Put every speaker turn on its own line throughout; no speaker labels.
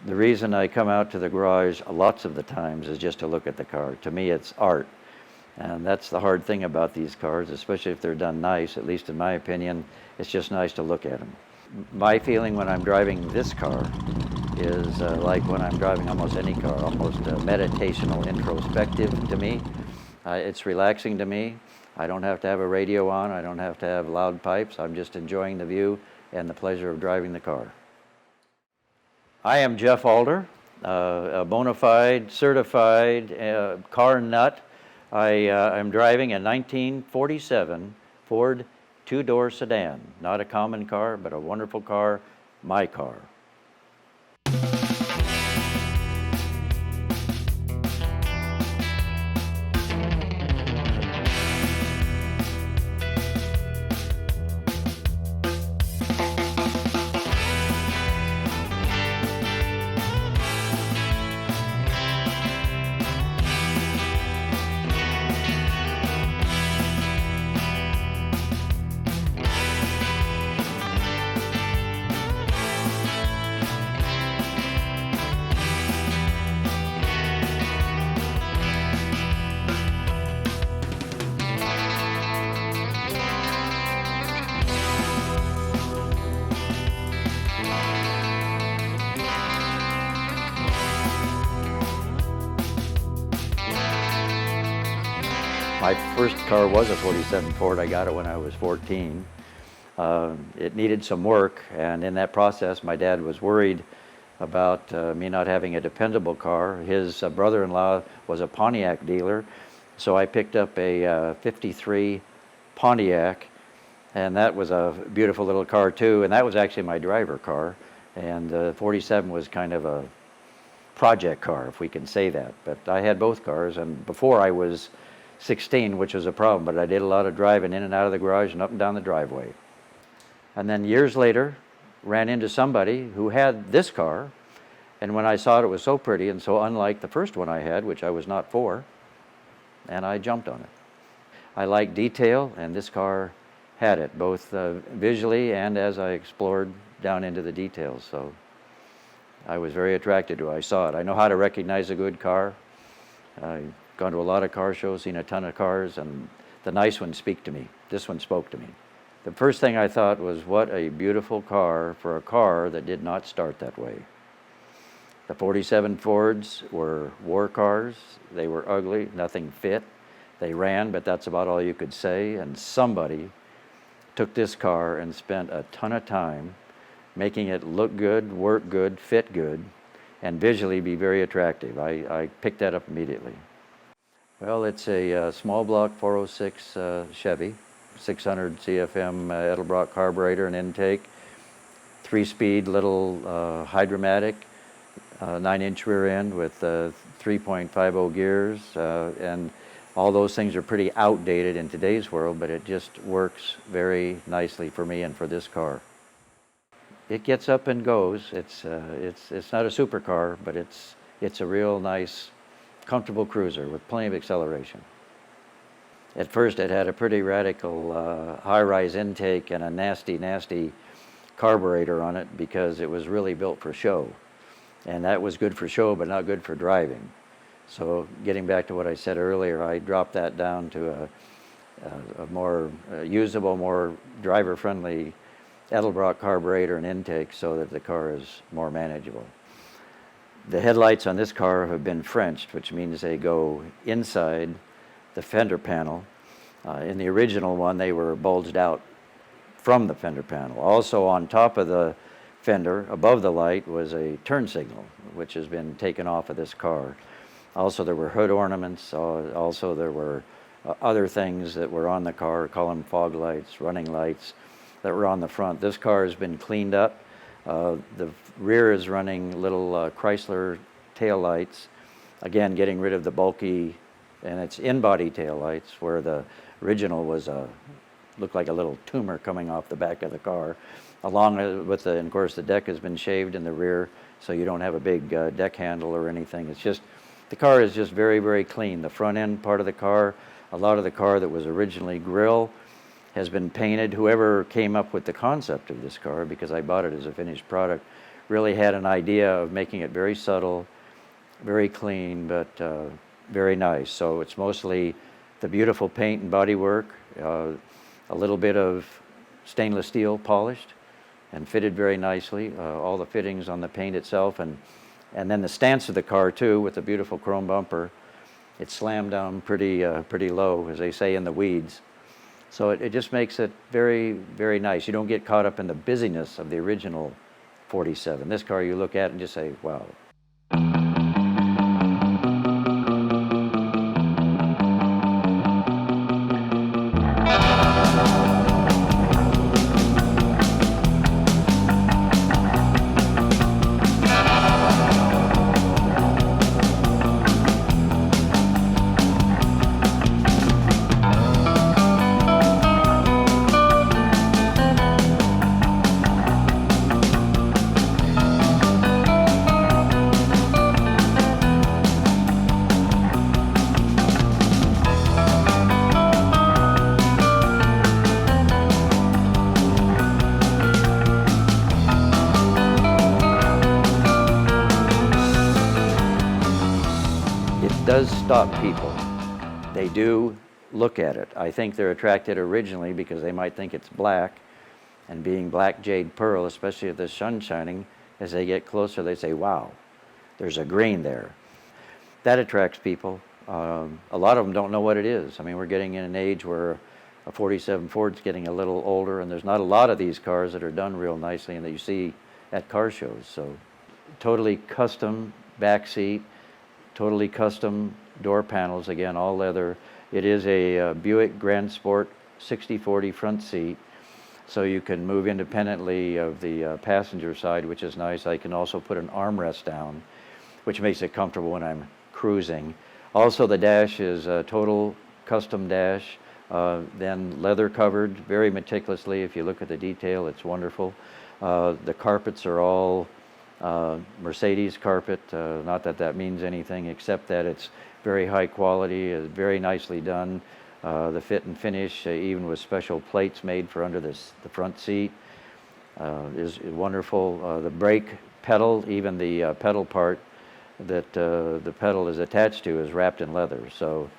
The reason I come out to the garage lots of the times is just to look at the car. To me, it's art. And that's the hard thing about these cars, especially if they're done nice, at least in my opinion, it's just nice to look at them. My feeling when I'm driving this car is like when I'm driving almost any car, almost meditational, introspective to me. It's relaxing to me. I don't have to have a radio on. I don't have to have loud pipes. I'm just enjoying the view and the pleasure of driving the car. I am Jeff Alder, a bona fide, certified car nut. I'm driving a 1947 Ford two-door sedan. Not a common car, but a wonderful car, my car. My first car was a 47 Ford. I got it when I was 14. It needed some work, and in that process, my dad was worried about me not having a dependable car. His brother-in-law was a Pontiac dealer, so I picked up a 53 Pontiac, and that was a beautiful little car too, and that was actually my driver car, and the 47 was kind of a project car, if we can say that. But I had both cars, and before I was 16, which was a problem, but I did a lot of driving in and out of the garage and up and down the driveway. And then years later, ran into somebody who had this car, and when I saw it, it was so pretty and so unlike the first one I had, which I was not for, and I jumped on it. I like detail, and this car had it, both visually and as I explored down into the details, so I was very attracted to it. I saw it. I know how to recognize a good car. I've gone to a lot of car shows, seen a ton of cars, and the nice ones speak to me. This one spoke to me. The first thing I thought was, what a beautiful car for a car that did not start that way. The 47 Fords were war cars. They were ugly, nothing fit. They ran, but that's about all you could say, and somebody took this car and spent a ton of time making it look good, work good, fit good, and visually be very attractive. I picked that up immediately. Well, it's a small block 406 Chevy, 600 CFM Edelbrock carburetor and intake, 3-speed little Hydromatic, 9-inch rear end with 3.50 gears, and all those things are pretty outdated in today's world, but it just works very nicely for me and for this car. It gets up and goes. It's not a supercar, but it's a real nice, comfortable cruiser with plenty of acceleration. At first, it had a pretty radical high-rise intake and a nasty, nasty carburetor on it because it was really built for show. And that was good for show, but not good for driving. So getting back to what I said earlier, I dropped that down to a more usable, more driver-friendly Edelbrock carburetor and intake so that the car is more manageable. The headlights on this car have been Frenched, which means they go inside the fender panel. In the original one, they were bulged out from the fender panel. Also on top of the fender, above the light, was a turn signal, which has been taken off of this car. Also, there were hood ornaments. Also, there were other things that were on the car, call them fog lights, running lights, that were on the front. This car has been cleaned up. The rear is running little Chrysler tail lights. Again, getting rid of the bulky, and it's in-body tail lights, where the original was looked like a little tumor coming off the back of the car. Along with the, and of course, the deck has been shaved in the rear, so you don't have a big deck handle or anything. It's just, the car is just very, very clean. The front end part of the car, a lot of the car that was originally grille, has been painted. Whoever came up with the concept of this car, because I bought it as a finished product, really had an idea of making it very subtle, very clean, but very nice. So it's mostly the beautiful paint and bodywork, a little bit of stainless steel polished and fitted very nicely, all the fittings on the paint itself, and then the stance of the car too, with the beautiful chrome bumper. It's slammed down pretty low, as they say, in the weeds. So it just makes it very, very nice. You don't get caught up in the busyness of the original 47. This car you look at and just say, wow. Does stop people. They do look at it. I think they're attracted originally because they might think it's black, and being Black-Jade pearl, especially if the sun's shining, as they get closer they say, wow, there's a green there. That attracts people. A lot of them don't know what it is. I mean, we're getting in an age where a 47 Ford's getting a little older, and there's not a lot of these cars that are done real nicely and that you see at car shows. So totally custom back seat, totally custom door panels, again, all leather. It is a Buick Grand Sport 60/40 front seat, so you can move independently of the passenger side, which is nice. I can also put an armrest down, which makes it comfortable when I'm cruising. Also, the dash is a total custom dash, then leather covered very meticulously. If you look at the detail, it's wonderful. The carpets are all Mercedes carpet, not that that means anything except that it's very high quality, very nicely done. The fit and finish, even with special plates made for under the front seat, is wonderful. The brake pedal, even the pedal part that the pedal is attached to, is wrapped in leather. So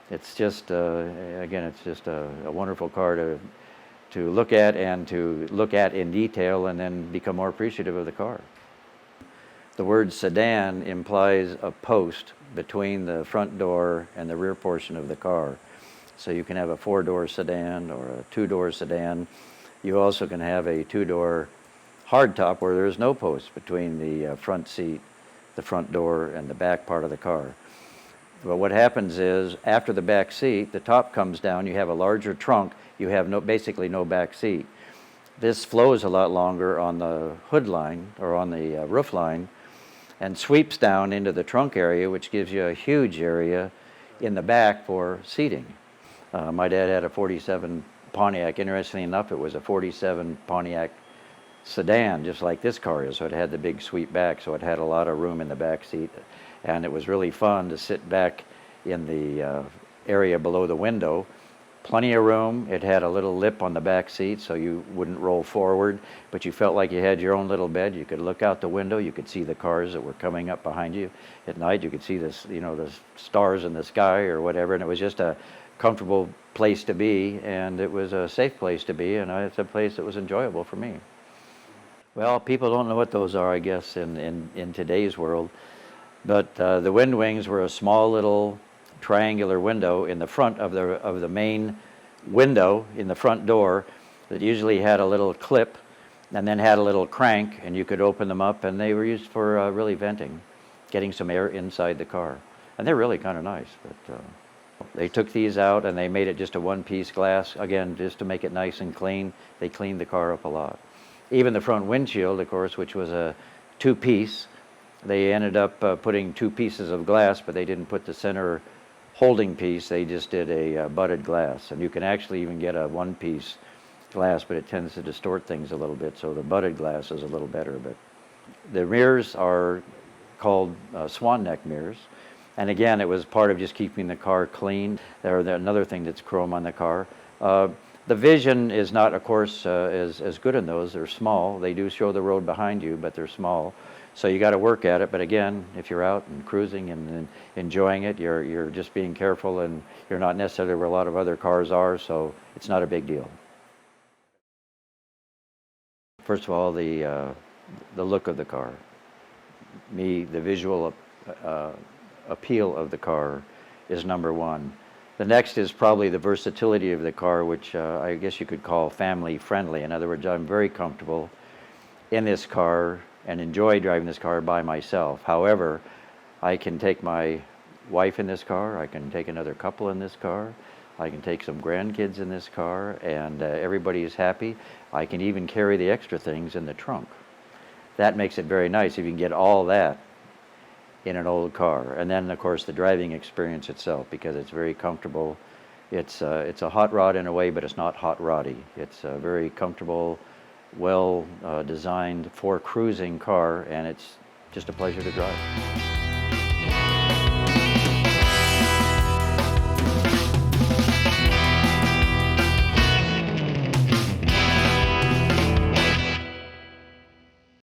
it's just, again, it's just a wonderful car to look at and to look at in detail and then become more appreciative of the car. The word sedan implies a post between the front door and the rear portion of the car. So you can have a 4-door sedan or a 2-door sedan. You also can have a 2-door hardtop where there's no post between the front seat, the front door, and the back part of the car. But what happens is, after the back seat, the top comes down, you have a larger trunk, you have basically no back seat. This flows a lot longer on the hood line or on the roof line, and sweeps down into the trunk area, which gives you a huge area in the back for seating. My dad had a 47 Pontiac. Interestingly enough, it was a 47 Pontiac sedan, just like this car is, so it had the big sweep back, so it had a lot of room in the back seat, and it was really fun to sit back in the area below the window. Plenty of room. It had a little lip on the back seat so you wouldn't roll forward, but you felt like you had your own little bed. You could look out the window. You could see the cars that were coming up behind you at night. You could see this, the stars in the sky or whatever, and it was just a comfortable place to be, and it was a safe place to be, and it's a place that was enjoyable for me. Well, people don't know what those are, I guess, in today's world, but the wind wings were a small little triangular window in the front of the main window in the front door that usually had a little clip and then had a little crank, and you could open them up, and they were used for really venting, getting some air inside the car. And they're really kind of nice, but they took these out and they made it just a one-piece glass, again, just to make it nice and clean. They cleaned the car up a lot. Even the front windshield, of course, which was a 2-piece, they ended up putting 2 pieces of glass, but they didn't put the center holding piece. They just did a butted glass, and you can actually even get a 1-piece glass, but it tends to distort things a little bit, so the butted glass is a little better. But the mirrors are called Swan neck mirrors, and again, it was part of just keeping the car clean. Another thing that's chrome on the car. The vision is not, of course, as good in those. They're small. They do show the road behind you, but they're small. So you got to work at it. But again, if you're out and cruising and enjoying it, you're just being careful, and you're not necessarily where a lot of other cars are, so it's not a big deal. First of all, the look of the car. The visual appeal of the car is number one. The next is probably the versatility of the car, which I guess you could call family friendly. In other words, I'm very comfortable in this car and enjoy driving this car by myself. However, I can take my wife in this car, I can take another couple in this car, I can take some grandkids in this car, and everybody is happy. I can even carry the extra things in the trunk. That makes it very nice if you can get all that in an old car. And then, of course, the driving experience itself, because it's very comfortable. It's a hot rod in a way, but it's not hot roddy. It's a very comfortable, well designed for cruising car, and it's just a pleasure to drive.